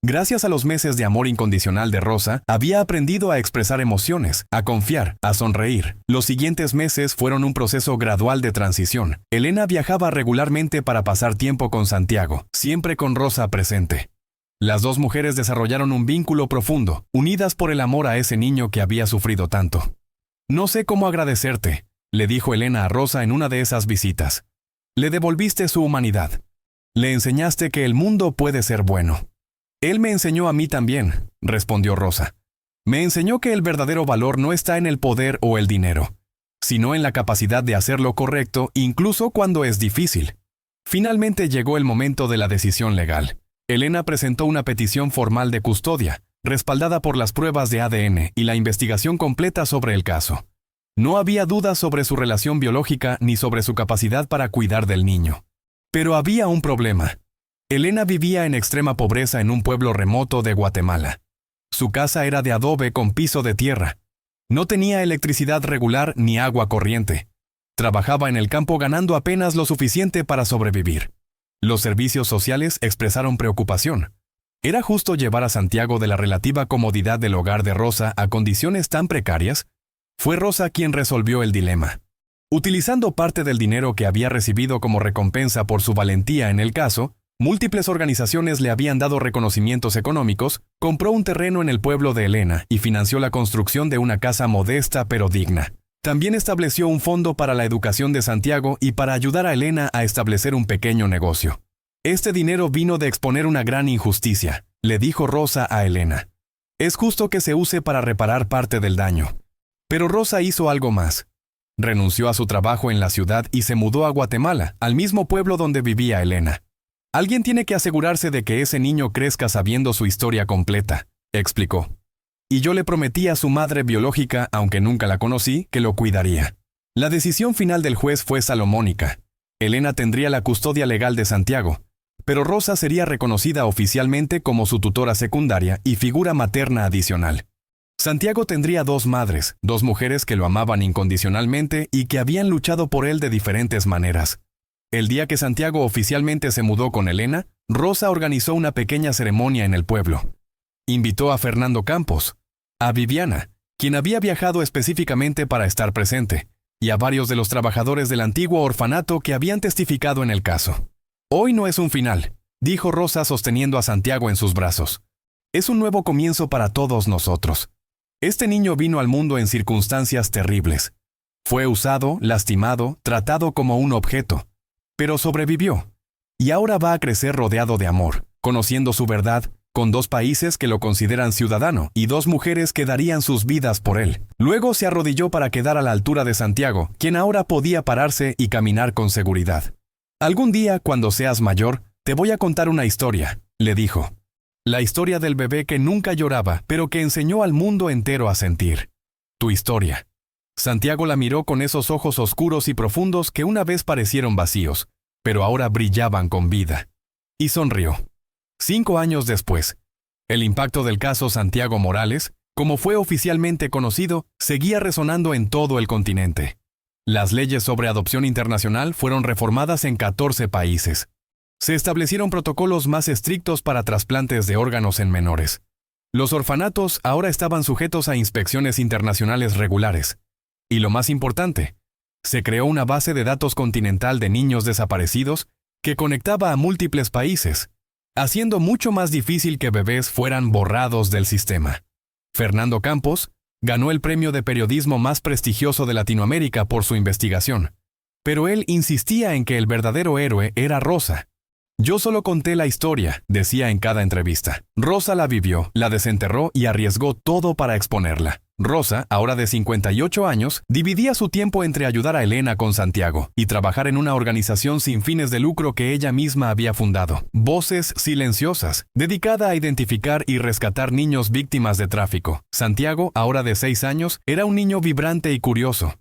Gracias a los meses de amor incondicional de Rosa, había aprendido a expresar emociones, a confiar, a sonreír. Los siguientes meses fueron un proceso gradual de transición. Elena viajaba regularmente para pasar tiempo con Santiago, siempre con Rosa presente. Las dos mujeres desarrollaron un vínculo profundo, unidas por el amor a ese niño que había sufrido tanto. «No sé cómo agradecerte», le dijo Elena a Rosa en una de esas visitas. «Le devolviste su humanidad. Le enseñaste que el mundo puede ser bueno». «Él me enseñó a mí también», respondió Rosa. «Me enseñó que el verdadero valor no está en el poder o el dinero, sino en la capacidad de hacer lo correcto incluso cuando es difícil». Finalmente llegó el momento de la decisión legal. Elena presentó una petición formal de custodia, respaldada por las pruebas de ADN y la investigación completa sobre el caso. No había dudas sobre su relación biológica ni sobre su capacidad para cuidar del niño. Pero había un problema. Elena vivía en extrema pobreza en un pueblo remoto de Guatemala. Su casa era de adobe con piso de tierra. No tenía electricidad regular ni agua corriente. Trabajaba en el campo ganando apenas lo suficiente para sobrevivir. Los servicios sociales expresaron preocupación. ¿Era justo llevar a Santiago de la relativa comodidad del hogar de Rosa a condiciones tan precarias? Fue Rosa quien resolvió el dilema. Utilizando parte del dinero que había recibido como recompensa por su valentía en el caso, múltiples organizaciones le habían dado reconocimientos económicos, compró un terreno en el pueblo de Elena y financió la construcción de una casa modesta pero digna. También estableció un fondo para la educación de Santiago y para ayudar a Elena a establecer un pequeño negocio. «Este dinero vino de exponer una gran injusticia», le dijo Rosa a Elena. «Es justo que se use para reparar parte del daño». Pero Rosa hizo algo más. Renunció a su trabajo en la ciudad y se mudó a Guatemala, al mismo pueblo donde vivía Elena. «Alguien tiene que asegurarse de que ese niño crezca sabiendo su historia completa», explicó. «Y yo le prometí a su madre biológica, aunque nunca la conocí, que lo cuidaría». La decisión final del juez fue salomónica. Elena tendría la custodia legal de Santiago, pero Rosa sería reconocida oficialmente como su tutora secundaria y figura materna adicional. Santiago tendría dos madres, dos mujeres que lo amaban incondicionalmente y que habían luchado por él de diferentes maneras. El día que Santiago oficialmente se mudó con Elena, Rosa organizó una pequeña ceremonia en el pueblo. Invitó a Fernando Campos, a Viviana, quien había viajado específicamente para estar presente, y a varios de los trabajadores del antiguo orfanato que habían testificado en el caso. «Hoy no es un final», dijo Rosa sosteniendo a Santiago en sus brazos. «Es un nuevo comienzo para todos nosotros. Este niño vino al mundo en circunstancias terribles. Fue usado, lastimado, tratado como un objeto. Pero sobrevivió. Y ahora va a crecer rodeado de amor, conociendo su verdad, con dos países que lo consideran ciudadano y dos mujeres que darían sus vidas por él». Luego se arrodilló para quedar a la altura de Santiago, quien ahora podía pararse y caminar con seguridad. «Algún día, cuando seas mayor, te voy a contar una historia», le dijo. «La historia del bebé que nunca lloraba, pero que enseñó al mundo entero a sentir. Tu historia». Santiago la miró con esos ojos oscuros y profundos que una vez parecieron vacíos, pero ahora brillaban con vida. Y sonrió. 5 años después, el impacto del caso Santiago Morales, como fue oficialmente conocido, seguía resonando en todo el continente. Las leyes sobre adopción internacional fueron reformadas en 14 países. Se establecieron protocolos más estrictos para trasplantes de órganos en menores. Los orfanatos ahora estaban sujetos a inspecciones internacionales regulares. Y lo más importante, se creó una base de datos continental de niños desaparecidos que conectaba a múltiples países, haciendo mucho más difícil que bebés fueran borrados del sistema. Fernando Campos ganó el premio de periodismo más prestigioso de Latinoamérica por su investigación, pero él insistía en que el verdadero héroe era Rosa. «Yo solo conté la historia», decía en cada entrevista. Rosa la vivió, la desenterró y arriesgó todo para exponerla. Rosa, ahora de 58 años, dividía su tiempo entre ayudar a Elena con Santiago y trabajar en una organización sin fines de lucro que ella misma había fundado, Voces Silenciosas, dedicada a identificar y rescatar niños víctimas de tráfico. Santiago, ahora de 6 años, era un niño vibrante y curioso.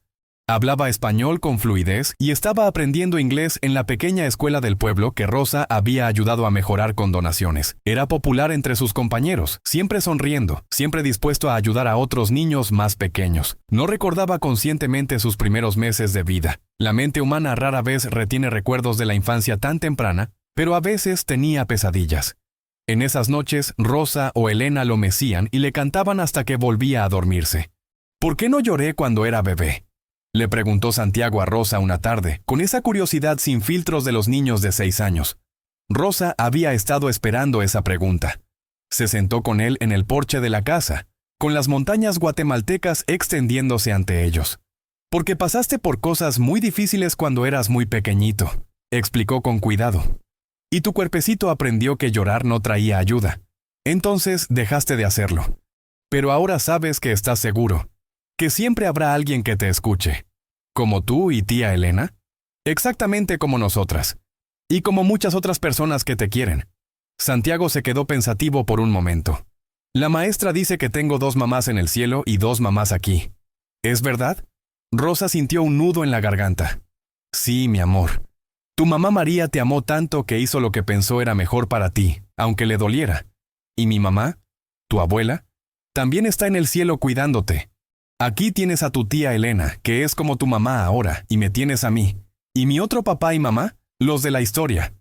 Hablaba español con fluidez y estaba aprendiendo inglés en la pequeña escuela del pueblo que Rosa había ayudado a mejorar con donaciones. Era popular entre sus compañeros, siempre sonriendo, siempre dispuesto a ayudar a otros niños más pequeños. No recordaba conscientemente sus primeros meses de vida. La mente humana rara vez retiene recuerdos de la infancia tan temprana, pero a veces tenía pesadillas. En esas noches, Rosa o Elena lo mecían y le cantaban hasta que volvía a dormirse. ¿Por qué no lloré cuando era bebé?, le preguntó Santiago a Rosa una tarde, con esa curiosidad sin filtros de los niños de 6 años. Rosa había estado esperando esa pregunta. Se sentó con él en el porche de la casa, con las montañas guatemaltecas extendiéndose ante ellos. Porque pasaste por cosas muy difíciles cuando eras muy pequeñito, explicó con cuidado. Y tu cuerpecito aprendió que llorar no traía ayuda. Entonces dejaste de hacerlo. Pero ahora sabes que estás seguro, que siempre habrá alguien que te escuche. ¿Como tú y tía Elena? Exactamente como nosotras. Y como muchas otras personas que te quieren. Santiago se quedó pensativo por un momento. La maestra dice que tengo 2 mamás en el cielo y 2 mamás aquí. ¿Es verdad? Rosa sintió un nudo en la garganta. Sí, mi amor. Tu mamá María te amó tanto que hizo lo que pensó era mejor para ti, aunque le doliera. Y mi mamá, tu abuela, también está en el cielo cuidándote. Aquí tienes a tu tía Elena, que es como tu mamá ahora, y me tienes a mí. ¿Y mi otro papá y mamá? Los de la historia.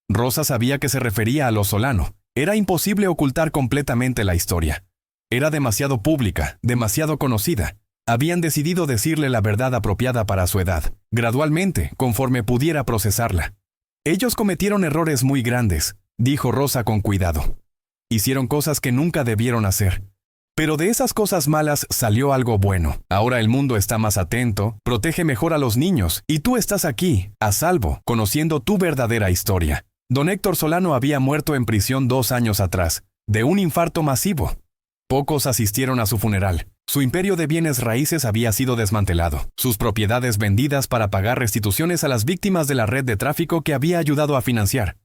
Rosa sabía que se refería a los Solano. Era imposible ocultar completamente la historia. Era demasiado pública, demasiado conocida. Habían decidido decirle la verdad apropiada para su edad, gradualmente, conforme pudiera procesarla. Ellos cometieron errores muy grandes, dijo Rosa con cuidado. Hicieron cosas que nunca debieron hacer. Pero de esas cosas malas salió algo bueno. Ahora el mundo está más atento, protege mejor a los niños, y tú estás aquí, a salvo, conociendo tu verdadera historia. Don Héctor Solano había muerto en prisión 2 años atrás, de un infarto masivo. Pocos asistieron a su funeral. Su imperio de bienes raíces había sido desmantelado, sus propiedades vendidas para pagar restituciones a las víctimas de la red de tráfico que había ayudado a financiar.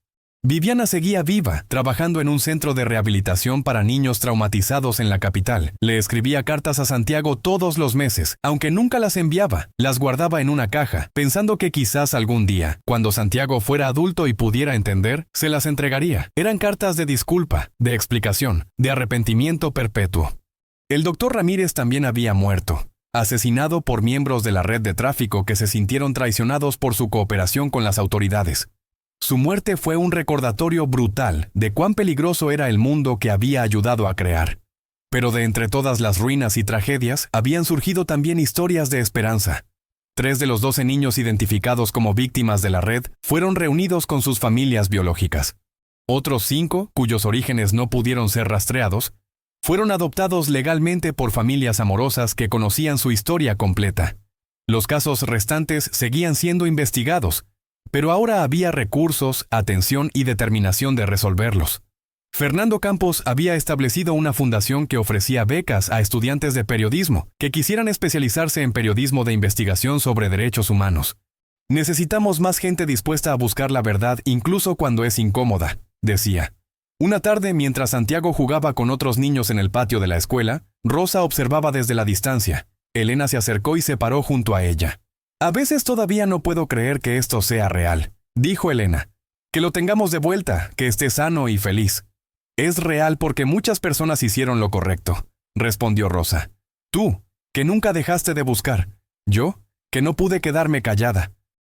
Viviana seguía viva, trabajando en un centro de rehabilitación para niños traumatizados en la capital. Le escribía cartas a Santiago todos los meses, aunque nunca las enviaba. Las guardaba en una caja, pensando que quizás algún día, cuando Santiago fuera adulto y pudiera entender, se las entregaría. Eran cartas de disculpa, de explicación, de arrepentimiento perpetuo. El doctor Ramírez también había muerto, asesinado por miembros de la red de tráfico que se sintieron traicionados por su cooperación con las autoridades. Su muerte fue un recordatorio brutal de cuán peligroso era el mundo que había ayudado a crear. Pero de entre todas las ruinas y tragedias, habían surgido también historias de esperanza. 3 de los 12 niños identificados como víctimas de la red fueron reunidos con sus familias biológicas. Otros 5, cuyos orígenes no pudieron ser rastreados, fueron adoptados legalmente por familias amorosas que conocían su historia completa. Los casos restantes seguían siendo investigados, pero ahora había recursos, atención y determinación de resolverlos. Fernando Campos había establecido una fundación que ofrecía becas a estudiantes de periodismo que quisieran especializarse en periodismo de investigación sobre derechos humanos. Necesitamos más gente dispuesta a buscar la verdad incluso cuando es incómoda, decía. Una tarde, mientras Santiago jugaba con otros niños en el patio de la escuela, Rosa observaba desde la distancia. Elena se acercó y se paró junto a ella. A veces todavía no puedo creer que esto sea real, dijo Elena. Que lo tengamos de vuelta, que esté sano y feliz. Es real porque muchas personas hicieron lo correcto, respondió Rosa. Tú, que nunca dejaste de buscar. Yo, que no pude quedarme callada.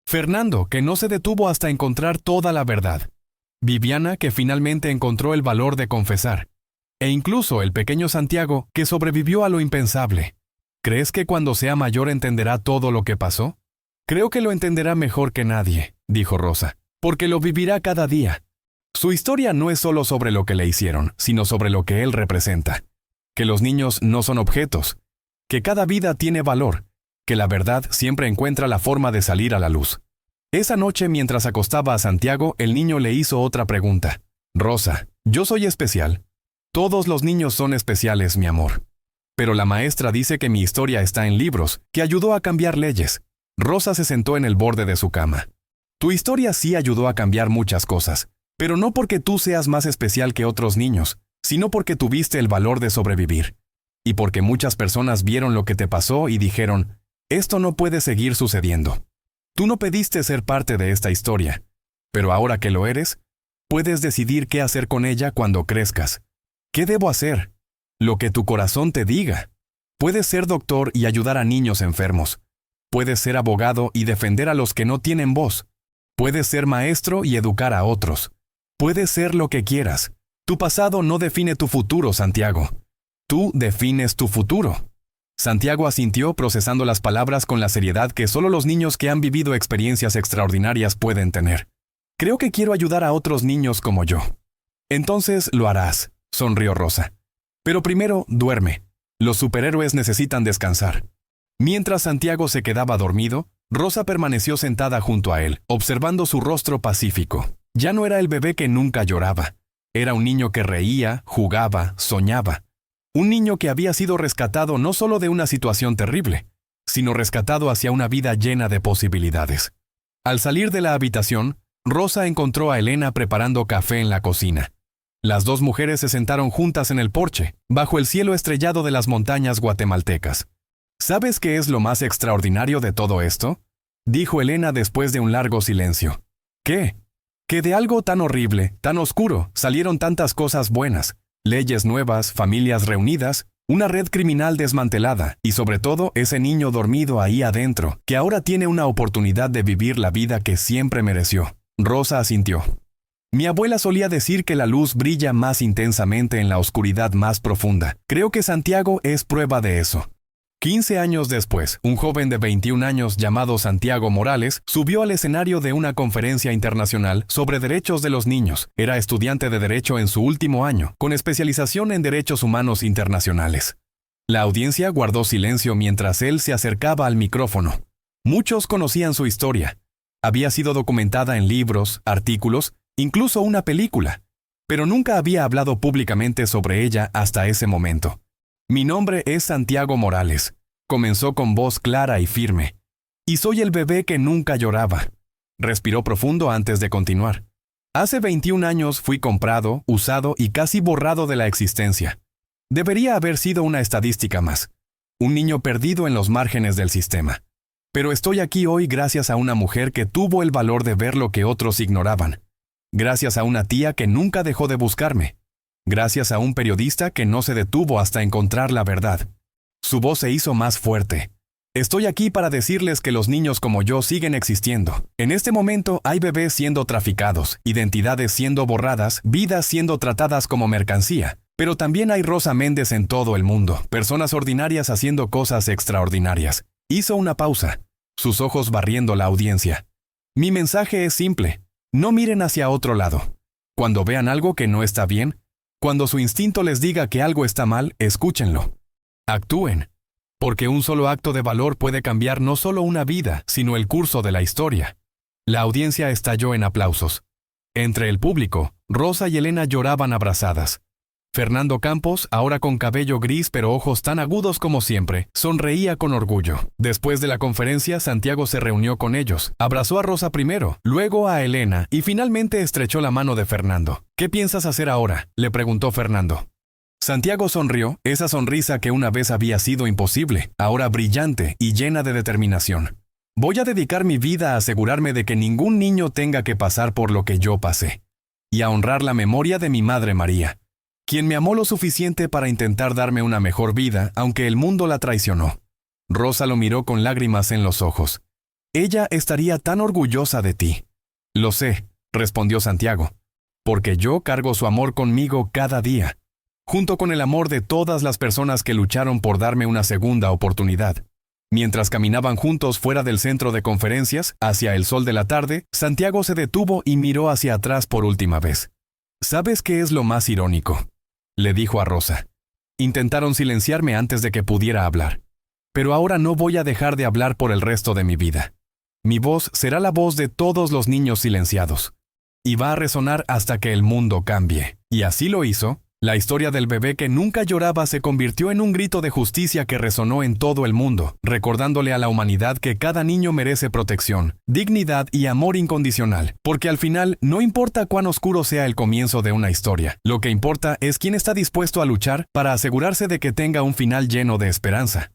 Fernando, que no se detuvo hasta encontrar toda la verdad. Viviana, que finalmente encontró el valor de confesar. E incluso el pequeño Santiago, que sobrevivió a lo impensable. ¿Crees que cuando sea mayor entenderá todo lo que pasó? Creo que lo entenderá mejor que nadie, dijo Rosa, porque lo vivirá cada día. Su historia no es solo sobre lo que le hicieron, sino sobre lo que él representa. Que los niños no son objetos, que cada vida tiene valor, que la verdad siempre encuentra la forma de salir a la luz. Esa noche, mientras acostaba a Santiago, el niño le hizo otra pregunta. Rosa, ¿yo soy especial? Todos los niños son especiales, mi amor. Pero la maestra dice que mi historia está en libros, que ayudó a cambiar leyes. Rosa se sentó en el borde de su cama. Tu historia sí ayudó a cambiar muchas cosas, pero no porque tú seas más especial que otros niños, sino porque tuviste el valor de sobrevivir. Y porque muchas personas vieron lo que te pasó y dijeron, esto no puede seguir sucediendo. Tú no pediste ser parte de esta historia, pero ahora que lo eres, puedes decidir qué hacer con ella cuando crezcas. ¿Qué debo hacer? Lo que tu corazón te diga. Puedes ser doctor y ayudar a niños enfermos. Puedes ser abogado y defender a los que no tienen voz. Puedes ser maestro y educar a otros. Puedes ser lo que quieras. Tu pasado no define tu futuro, Santiago. Tú defines tu futuro. Santiago asintió, procesando las palabras con la seriedad que solo los niños que han vivido experiencias extraordinarias pueden tener. Creo que quiero ayudar a otros niños como yo. Entonces lo harás, sonrió Rosa. Pero primero, duerme. Los superhéroes necesitan descansar. Mientras Santiago se quedaba dormido, Rosa permaneció sentada junto a él, observando su rostro pacífico. Ya no era el bebé que nunca lloraba. Era un niño que reía, jugaba, soñaba. Un niño que había sido rescatado no solo de una situación terrible, sino rescatado hacia una vida llena de posibilidades. Al salir de la habitación, Rosa encontró a Elena preparando café en la cocina. Las dos mujeres se sentaron juntas en el porche, bajo el cielo estrellado de las montañas guatemaltecas. ¿Sabes qué es lo más extraordinario de todo esto?, dijo Elena después de un largo silencio. ¿Qué? Que de algo tan horrible, tan oscuro, salieron tantas cosas buenas. Leyes nuevas, familias reunidas, una red criminal desmantelada y sobre todo ese niño dormido ahí adentro, que ahora tiene una oportunidad de vivir la vida que siempre mereció. Rosa asintió. Mi abuela solía decir que la luz brilla más intensamente en la oscuridad más profunda. Creo que Santiago es prueba de eso. 15 años después, un joven de 21 años llamado Santiago Morales subió al escenario de una conferencia internacional sobre derechos de los niños. Era estudiante de Derecho en su último año, con especialización en Derechos Humanos Internacionales. La audiencia guardó silencio mientras él se acercaba al micrófono. Muchos conocían su historia. Había sido documentada en libros, artículos, incluso una película, pero nunca había hablado públicamente sobre ella hasta ese momento. Mi nombre es Santiago Morales, comenzó con voz clara y firme. Y soy el bebé que nunca lloraba. Respiró profundo antes de continuar. Hace 21 años fui comprado, usado y casi borrado de la existencia. Debería haber sido una estadística más. Un niño perdido en los márgenes del sistema. Pero estoy aquí hoy gracias a una mujer que tuvo el valor de ver lo que otros ignoraban. Gracias a una tía que nunca dejó de buscarme. Gracias a un periodista que no se detuvo hasta encontrar la verdad. Su voz se hizo más fuerte. Estoy aquí para decirles que los niños como yo siguen existiendo. En este momento hay bebés siendo traficados, identidades siendo borradas, vidas siendo tratadas como mercancía. Pero también hay Rosa Méndez en todo el mundo, personas ordinarias haciendo cosas extraordinarias. Hizo una pausa, sus ojos barriendo la audiencia. Mi mensaje es simple. No miren hacia otro lado. Cuando vean algo que no está bien, cuando su instinto les diga que algo está mal, escúchenlo. Actúen. Porque un solo acto de valor puede cambiar no solo una vida, sino el curso de la historia. La audiencia estalló en aplausos. Entre el público, Rosa y Elena lloraban abrazadas. Fernando Campos, ahora con cabello gris pero ojos tan agudos como siempre, sonreía con orgullo. Después de la conferencia, Santiago se reunió con ellos. Abrazó a Rosa primero, luego a Elena y finalmente estrechó la mano de Fernando. ¿Qué piensas hacer ahora?, le preguntó Fernando. Santiago sonrió, esa sonrisa que una vez había sido imposible, ahora brillante y llena de determinación. Voy a dedicar mi vida a asegurarme de que ningún niño tenga que pasar por lo que yo pasé. Y a honrar la memoria de mi madre María, quien me amó lo suficiente para intentar darme una mejor vida, aunque el mundo la traicionó. Rosa lo miró con lágrimas en los ojos. Ella estaría tan orgullosa de ti. Lo sé, respondió Santiago, porque yo cargo su amor conmigo cada día, junto con el amor de todas las personas que lucharon por darme una segunda oportunidad. Mientras caminaban juntos fuera del centro de conferencias, hacia el sol de la tarde, Santiago se detuvo y miró hacia atrás por última vez. ¿Sabes qué es lo más irónico?, le dijo a Rosa. Intentaron silenciarme antes de que pudiera hablar. Pero ahora no voy a dejar de hablar por el resto de mi vida. Mi voz será la voz de todos los niños silenciados. Y va a resonar hasta que el mundo cambie. Y así lo hizo. La historia del bebé que nunca lloraba se convirtió en un grito de justicia que resonó en todo el mundo, recordándole a la humanidad que cada niño merece protección, dignidad y amor incondicional, porque al final no importa cuán oscuro sea el comienzo de una historia, lo que importa es quién está dispuesto a luchar para asegurarse de que tenga un final lleno de esperanza.